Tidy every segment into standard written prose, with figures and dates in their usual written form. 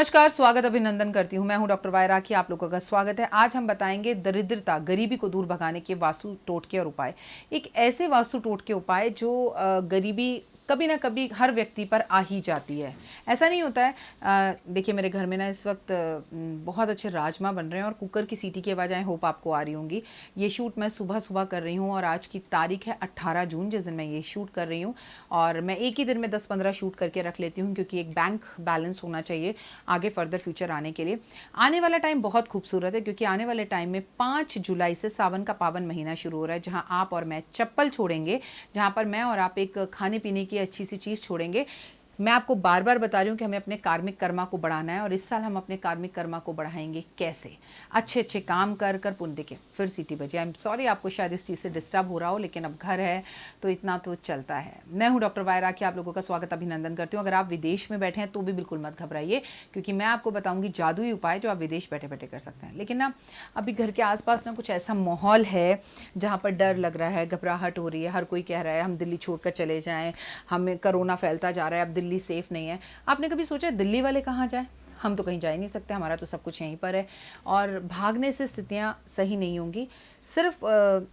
नमस्कार, स्वागत अभिनंदन करती हूँ। मैं हूँ डॉक्टर वायरा की, आप लोगों का स्वागत है। आज हम बताएंगे दरिद्रता, गरीबी को दूर भगाने के वास्तु टोटके और उपाय। एक ऐसे वास्तु टोटके उपाय जो गरीबी कभी ना कभी हर व्यक्ति पर आ ही जाती है। ऐसा नहीं होता है। देखिए मेरे घर में ना इस वक्त बहुत अच्छे राजमा बन रहे हैं और कुकर की सीटी की आवाज़ होप आपको आ रही होंगी। ये शूट मैं सुबह सुबह कर रही हूँ और आज की तारीख है 18 जून, जिस दिन मैं ये शूट कर रही हूँ। और मैं एक ही दिन में 10-15 शूट करके रख लेती हूँ क्योंकि एक बैंक बैलेंस होना चाहिए आगे फर्दर फ्यूचर आने के लिए। आने वाला टाइम बहुत खूबसूरत है क्योंकि आने वाले टाइम में 5 जुलाई से सावन का पावन महीना शुरू हो रहा है, जहाँ आप और मैं चप्पल छोड़ेंगे, जहाँ पर मैं और आप एक खाने पीने की अच्छी सी चीज़ छोड़ेंगे। मैं आपको बार बार बता रही हूँ कि हमें अपने कार्मिक कर्मा को बढ़ाना है और इस साल हम अपने कार्मिक कर्मा को बढ़ाएंगे कैसे? अच्छे अच्छे काम कर कर पुण्य के। फिर सीटी बजे। आई एम सॉरी, आपको शायद इस चीज़ से डिस्टर्ब हो रहा हो, लेकिन अब घर है तो इतना तो चलता है। मैं हूँ डॉक्टर वायरा की, आप लोगों का स्वागत अभिनंदन करती हूँ। अगर आप विदेश में बैठे हैं तो भी बिल्कुल मत घबराइए, क्योंकि मैं आपको बताऊँगी जादुई उपाय जो आप विदेश बैठे बैठे कर सकते हैं। लेकिन ना अभी घर के आसपास ना कुछ ऐसा माहौल है जहाँ पर डर लग रहा है, घबराहट हो रही है। हर कोई कह रहा है हम दिल्ली छोड़कर चले जाएं, हमें कोरोना फैलता जा रहा है, अब दिल्ली सेफ नहीं है। आपने कभी सोचा दिल्ली वाले कहाँ जाएं? हम तो कहीं जा ही नहीं सकते, हमारा तो सब कुछ यहीं पर है। और भागने से स्थितियाँ सही नहीं होंगी। सिर्फ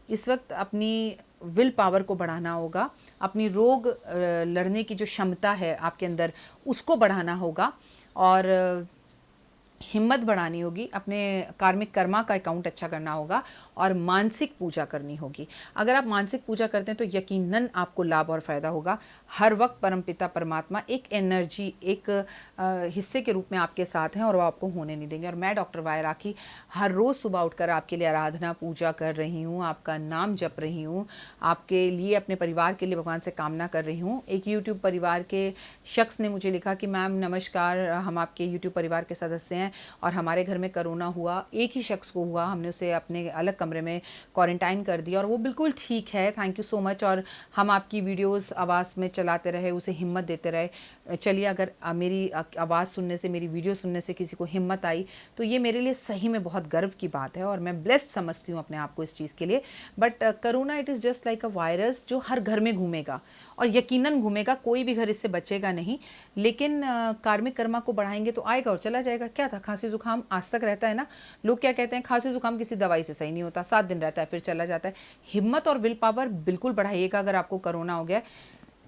इस वक्त अपनी विल पावर को बढ़ाना होगा, अपनी रोग लड़ने की जो क्षमता है आपके अंदर उसको बढ़ाना होगा और हिम्मत बढ़ानी होगी, अपने कार्मिक कर्मा का अकाउंट अच्छा करना होगा और मानसिक पूजा करनी होगी। अगर आप मानसिक पूजा करते हैं तो यकीनन आपको लाभ और फ़ायदा होगा। हर वक्त परमपिता परमात्मा एक एनर्जी, एक हिस्से के रूप में आपके साथ हैं और वो आपको होने नहीं देंगे। और मैं डॉक्टर वायरा की हर रोज़ सुबह उठकर आपके लिए आराधना पूजा कर रही हूँ, आपका नाम जप रही हूँ, आपके लिए, अपने परिवार के लिए भगवान से कामना कर रही हूँ। एक यूट्यूब परिवार के शख्स ने मुझे लिखा कि मैम नमस्कार, हम आपके यूट्यूब परिवार के सदस्य हैं और हमारे घर में कोरोना हुआ, एक ही शख्स को हुआ, हमने उसे अपने अलग कमरे में क्वारंटाइन कर दिया और वो बिल्कुल ठीक है, थैंक यू सो मच। और हम आपकी वीडियोस आवाज़ में चलाते रहे, उसे हिम्मत देते रहे। चलिए, अगर मेरी आवाज़ सुनने से, मेरी वीडियो सुनने से किसी को हिम्मत आई तो ये मेरे लिए सही में बहुत गर्व की बात है और मैं ब्लेस्ड समझती हूँ अपने आप को इस चीज़ के लिए। But corona it is just like a virus जो हर घर में घूमेगा और यकीनन घूमेगा, कोई भी घर इससे बचेगा नहीं। लेकिन कार्मिक कर्मा को बढ़ाएंगे तो आएगा और चला जाएगा। क्या था, खांसी जुकाम आज तक रहता है ना। लोग क्या कहते हैं, खांसी जुकाम किसी दवाई से सही नहीं होता, 7 दिन रहता है फिर चला जाता है। हिम्मत और विल पावर बिल्कुल बढ़ाइएगा। अगर आपको कोरोना हो गया,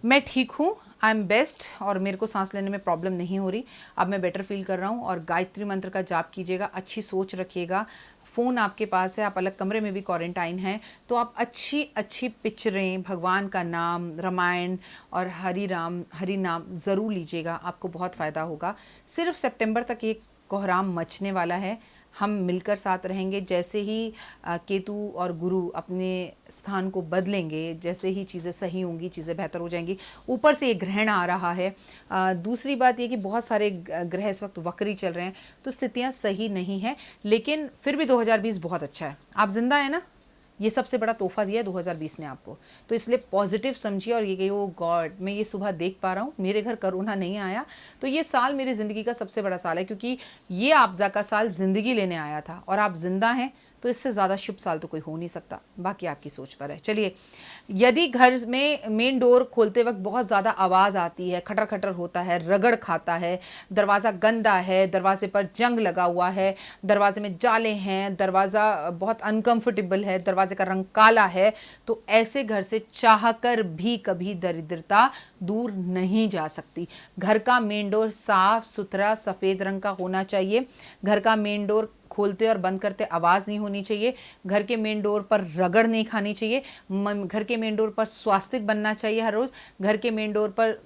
मैं ठीक हूँ, आई एम बेस्ट और मेरे को सांस लेने में प्रॉब्लम नहीं हो रही, अब मैं बेटर फील कर रहा हूँ। और गायत्री मंत्र का जाप कीजिएगा, अच्छी सोच रखिएगा। फ़ोन आपके पास है, आप अलग कमरे में भी क्वारंटाइन हैं, तो आप अच्छी अच्छी पिक्चरें, भगवान का नाम, रामायण और हरि नाम ज़रूर लीजिएगा, आपको बहुत फ़ायदा होगा। सिर्फ सितंबर तक ये कोहराम मचने वाला है, हम मिलकर साथ रहेंगे। जैसे ही केतु और गुरु अपने स्थान को बदलेंगे, जैसे ही चीज़ें सही होंगी, चीज़ें बेहतर हो जाएंगी। ऊपर से ये ग्रहण आ रहा है। दूसरी बात ये कि बहुत सारे ग्रह इस वक्त वक्री चल रहे हैं, तो स्थितियाँ सही नहीं हैं। लेकिन फिर भी 2020 बहुत अच्छा है, आप जिंदा है ना, ये सबसे बड़ा तोहफा दिया है 2020 ने आपको, तो इसलिए पॉजिटिव समझिए और ये कि ओ गॉड, मैं ये सुबह देख पा रहा हूँ, मेरे घर कोरोना नहीं आया, तो ये साल मेरी ज़िंदगी का सबसे बड़ा साल है, क्योंकि ये आपदा का साल ज़िंदगी लेने आया था और आप जिंदा हैं, तो इससे ज़्यादा शुभ साल तो कोई हो नहीं सकता। बाकी आपकी सोच पर है। चलिए, यदि घर में मेन डोर खोलते वक्त बहुत ज़्यादा आवाज़ आती है, खटर खटर होता है, रगड़ खाता है, दरवाज़ा गंदा है, दरवाजे पर जंग लगा हुआ है, दरवाजे में जाले हैं, दरवाज़ा बहुत अनकंफर्टेबल है, दरवाजे का रंग काला है, तो ऐसे घर से चाहकर भी कभी दरिद्रता दूर नहीं जा सकती। घर का मेन डोर साफ सुथरा सफ़ेद रंग का होना चाहिए। घर का मेन डोर खोलते और बंद करते आवाज़ नहीं होनी चाहिए। घर के मेन डोर पर रगड़ नहीं खानी चाहिए। घर के मेन डोर पर स्वास्तिक बनना चाहिए हर रोज़। घर के मेन डोर पर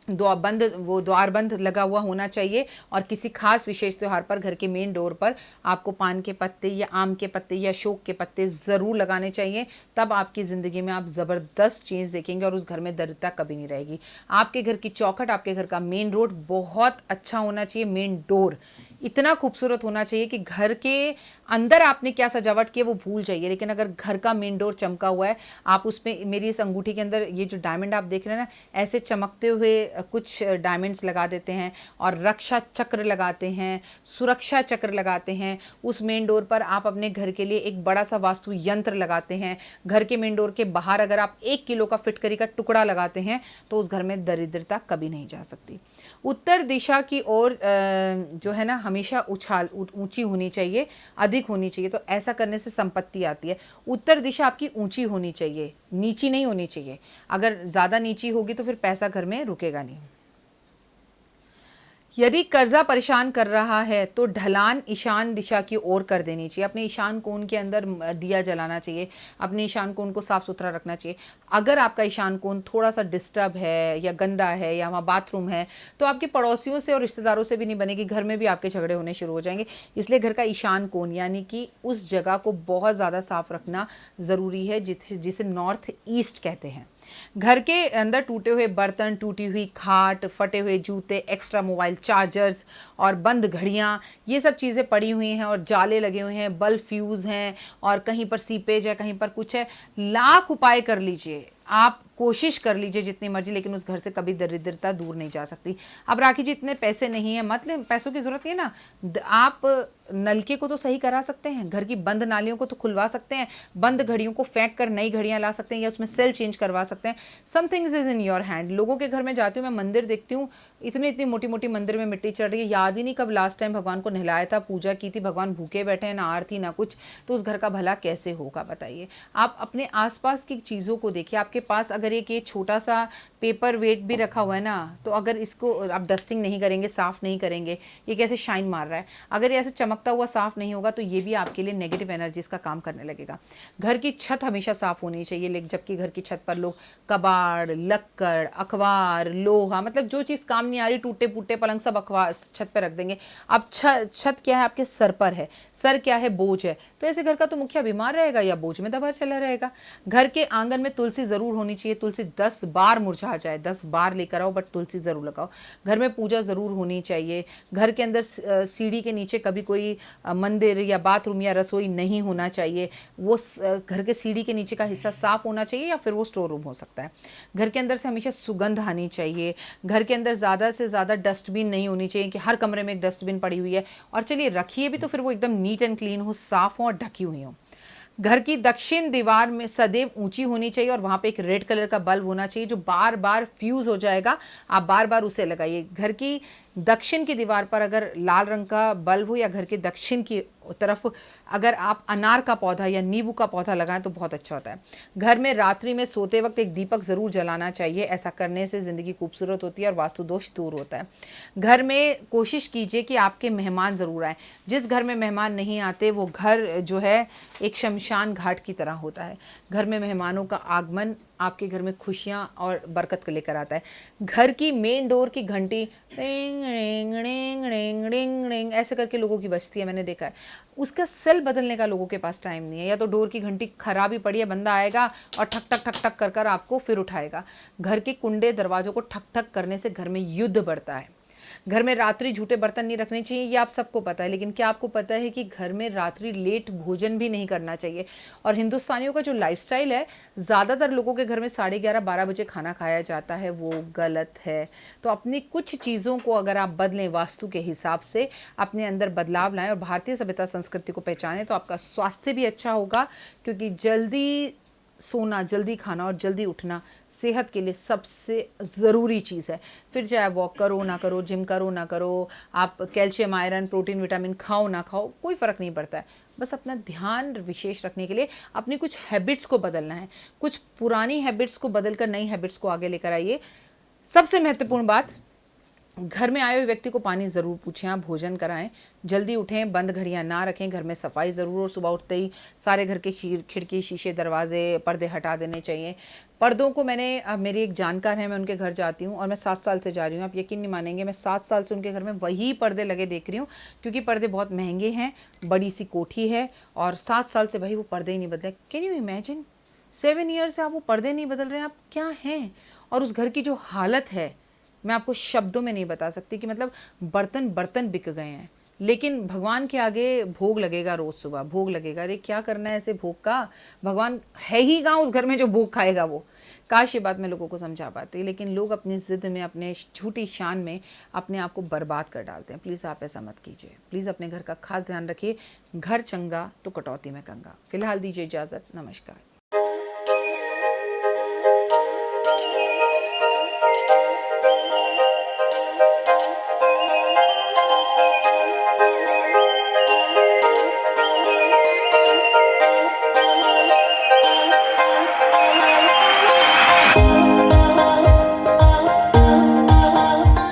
द्वार बंद लगा हुआ होना चाहिए। और किसी खास विशेष त्यौहार पर घर के मेन डोर पर आपको पान के पत्ते या आम के पत्ते या अशोक के पत्ते ज़रूर लगाने चाहिए। तब आपकी ज़िंदगी में आप ज़बरदस्त चेंज देखेंगे और उस घर में दरिद्रता कभी नहीं रहेगी। आपके घर की चौखट, आपके घर का मेन रोड बहुत अच्छा होना चाहिए। मेन डोर इतना खूबसूरत होना चाहिए कि घर के अंदर आपने क्या सजावट की है वो भूल जाइए, लेकिन अगर घर का मेन डोर चमका हुआ है, आप उसमें, मेरी इस अंगूठी के अंदर ये जो डायमंड आप देख रहे हैं ना, ऐसे चमकते हुए कुछ डायमंड्स लगा देते हैं और रक्षा चक्र लगाते हैं, सुरक्षा चक्र लगाते हैं। उस मेन डोर पर आप अपने घर के लिए एक बड़ा सा वास्तु यंत्र लगाते हैं। घर के मेन डोर के बाहर अगर आप 1 किलो का फिटकरी का टुकड़ा लगाते हैं तो उस घर में दरिद्रता कभी नहीं जा सकती। उत्तर दिशा की ओर जो है ना हमेशा उछाल ऊंची होनी चाहिए, अधिक होनी चाहिए, तो ऐसा करने से संपत्ति आती है। उत्तर दिशा आपकी ऊंची होनी चाहिए, नीची नहीं होनी चाहिए। अगर ज़्यादा नीची होगी तो फिर पैसा घर में रुकेगा नहीं। यदि कर्जा परेशान कर रहा है तो ढलान ईशान दिशा की ओर कर देनी चाहिए। अपने ईशान कोण के अंदर दिया जलाना चाहिए, अपने ईशान कोण को साफ सुथरा रखना चाहिए। अगर आपका ईशान कोण थोड़ा सा डिस्टर्ब है या गंदा है या वहाँ बाथरूम है तो आपके पड़ोसियों से और रिश्तेदारों से भी नहीं बनेगी, घर में भी आपके झगड़े होने शुरू हो जाएंगे। इसलिए घर का ईशान कोण यानी कि उस जगह को बहुत ज़्यादा साफ रखना ज़रूरी है, जिसे नॉर्थ ईस्ट कहते हैं। घर के अंदर टूटे हुए बर्तन, टूटी हुई खाट, फटे हुए जूते, एक्स्ट्रा मोबाइल चार्जर्स और बंद घड़ियाँ, ये सब चीज़ें पड़ी हुई हैं और जाले लगे हुए हैं, बल्ब फ्यूज़ हैं और कहीं पर सीपेज है, कहीं पर कुछ है। लाख उपाय कर लीजिए, आप कोशिश कर लीजिए जितनी मर्जी, लेकिन उस घर से कभी दरिद्रता दूर नहीं जा सकती। अब राखी जी इतने पैसे नहीं है, मतलब पैसों की ज़रूरत नहीं है ना, आप नलके को तो सही करा सकते हैं, घर की बंद नालियों को तो खुलवा सकते हैं, बंद घड़ियों को फेंक कर नई घड़ियां ला सकते हैं या उसमें सेल चेंज करवा सकते हैं। Somethings is in your hand. लोगों के घर में जाती हूँ मैं, मंदिर देखती हूँ, इतनी मोटी मोटी मंदिर में मिट्टी चढ़ रही है, याद ही नहीं कब लास्ट टाइम भगवान को नहलाया था, पूजा की थी, भगवान भूखे बैठे हैं, ना आरती ना कुछ, तो उस घर का भला कैसे होगा बताइए। आप अपने आसपास की चीज़ों को देखिए। आपके पास अगर एक ये छोटा सा पेपर वेट भी रखा हुआ है ना, तो अगर इसको आप डस्टिंग नहीं करेंगे, साफ नहीं करेंगे, ये कैसे शाइन मार रहा है, अगर ये ऐसे चमकता हुआ साफ नहीं होगा तो ये भी आपके लिए नेगेटिव एनर्जीज का काम करने लगेगा। घर की छत हमेशा साफ होनी चाहिए, लेकिन जबकि घर की छत पर लोग कबाड़, लक्कड़, अखबार, लोहा, मतलब जो चीज़ काम नहीं आ रही, टूटे फूटे पलंग सब अखबार छत पर रख देंगे। अब छत क्या है, आपके सर पर है, सर क्या है, बोझ है, तो ऐसे घर का तो मुखिया बीमार रहेगा या बोझ में दबा चला रहेगा। घर के आंगन में तुलसी ज़रूर होनी चाहिए। तुलसी 10 बार मुरझा जाए, 10 बार लेकर आओ, बट तुलसी ज़रूर लगाओ। घर में पूजा ज़रूर होनी चाहिए। घर के अंदर सीढ़ी के नीचे कभी कोई मंदिर या बाथरूम या रसोई नहीं होना चाहिए। वो घर के सीढ़ी के नीचे का हिस्सा साफ होना चाहिए या फिर वो स्टोर रूम हो सकता है। घर के अंदर से हमेशा सुगंध आनी चाहिए। घर के अंदर ज़्यादा से ज़्यादा डस्टबिन नहीं होनी चाहिए कि हर कमरे में एक डस्टबिन पड़ी हुई है, और चलिए रखिए भी तो फिर वो एकदम नीट एंड क्लीन हो, साफ हो और ढकी हुई हो। घर की दक्षिण दीवार में सदैव ऊंची होनी चाहिए और वहां पे एक रेड कलर का बल्ब होना चाहिए जो बार बार फ्यूज हो जाएगा, आप बार बार उसे लगाइए। घर की दक्षिण की दीवार पर अगर लाल रंग का बल्ब हो या घर के दक्षिण की तरफ अगर आप अनार का पौधा या नींबू का पौधा लगाएं तो बहुत अच्छा होता है। घर में रात्रि में सोते वक्त एक दीपक ज़रूर जलाना चाहिए, ऐसा करने से ज़िंदगी खूबसूरत होती है और वास्तु दोष दूर होता है। घर में कोशिश कीजिए कि आपके मेहमान ज़रूर आए। जिस घर में मेहमान नहीं आते वो घर जो है एक शमशान घाट की तरह होता है। घर में मेहमानों का आगमन आपके घर में खुशियाँ और बरकत को लेकर आता है। घर की मेन डोर की घंटी ring ring ring ring ring ring ऐसे करके लोगों की बजती है, मैंने देखा है। उसका सेल बदलने का लोगों के पास टाइम नहीं है, या तो डोर की घंटी खराबी पड़ी है, बंदा आएगा और ठक ठक ठक ठक कर कर आपको फिर उठाएगा। घर के कुंडे दरवाजों को ठक ठक करने से घर में युद्ध बढ़ता है। घर में रात्रि झूठे बर्तन नहीं रखने चाहिए, ये आप सबको पता है, लेकिन क्या आपको पता है कि घर में रात्रि लेट भोजन भी नहीं करना चाहिए। और हिंदुस्तानियों का जो लाइफस्टाइल है, ज़्यादातर लोगों के घर में 11:30-12 बजे खाना खाया जाता है, वो गलत है। तो अपनी कुछ चीज़ों को अगर आप बदलें, वास्तु के हिसाब से अपने अंदर बदलाव लाएं और भारतीय सभ्यता संस्कृति को पहचानें, तो आपका स्वास्थ्य भी अच्छा होगा, क्योंकि जल्दी सोना, जल्दी खाना और जल्दी उठना सेहत के लिए सबसे ज़रूरी चीज़ है। फिर चाहे वॉक करो ना करो, जिम करो ना करो, आप कैल्शियम, आयरन, प्रोटीन, विटामिन खाओ ना खाओ, कोई फ़र्क नहीं पड़ता है। बस अपना ध्यान विशेष रखने के लिए अपनी कुछ हैबिट्स को बदलना है। कुछ पुरानी हैबिट्स को बदल कर नई हैबिट्स को आगे लेकर आइए। सबसे महत्वपूर्ण बात, घर में आए हुए व्यक्ति को पानी ज़रूर पूछें, आप भोजन कराएं, जल्दी उठें, बंद घड़ियां ना रखें, घर में सफाई ज़रूर, और सुबह उठते ही सारे घर के खिड़की, शीशे, दरवाजे, पर्दे हटा देने चाहिए। पर्दों को मैंने, मेरी एक जानकार है, मैं उनके घर जाती हूँ और मैं 7 साल से जा रही हूँ, आप यकीन नहीं मानेंगे, मैं 7 साल से उनके घर में वही पर्दे लगे देख रही हूँ, क्योंकि पर्दे बहुत महंगे हैं, बड़ी सी कोठी है और 7 साल से भाई वो पर्दे ही नहीं बदले। कैन यू इमेजिन, 7 ईयर से आप वो पर्दे नहीं बदल रहे हैं, आप क्या हैं। और उस घर की जो हालत है मैं आपको शब्दों में नहीं बता सकती, कि मतलब बर्तन बर्तन बिक गए हैं। लेकिन भगवान के आगे भोग लगेगा, रोज़ सुबह भोग लगेगा। अरे क्या करना है ऐसे भोग का, भगवान है ही कहाँ उस घर में जो भोग खाएगा वो। काश ये बात मैं लोगों को समझा पाती, लेकिन लोग अपनी ज़िद में, अपने झूठी शान में अपने आप को बर्बाद कर डालते हैं। प्लीज़ आप ऐसा मत कीजिए। प्लीज़ अपने घर का खास ध्यान रखिए। घर चंगा तो कटौती में कंगा। फिलहाल दीजिए इजाज़त। नमस्कार।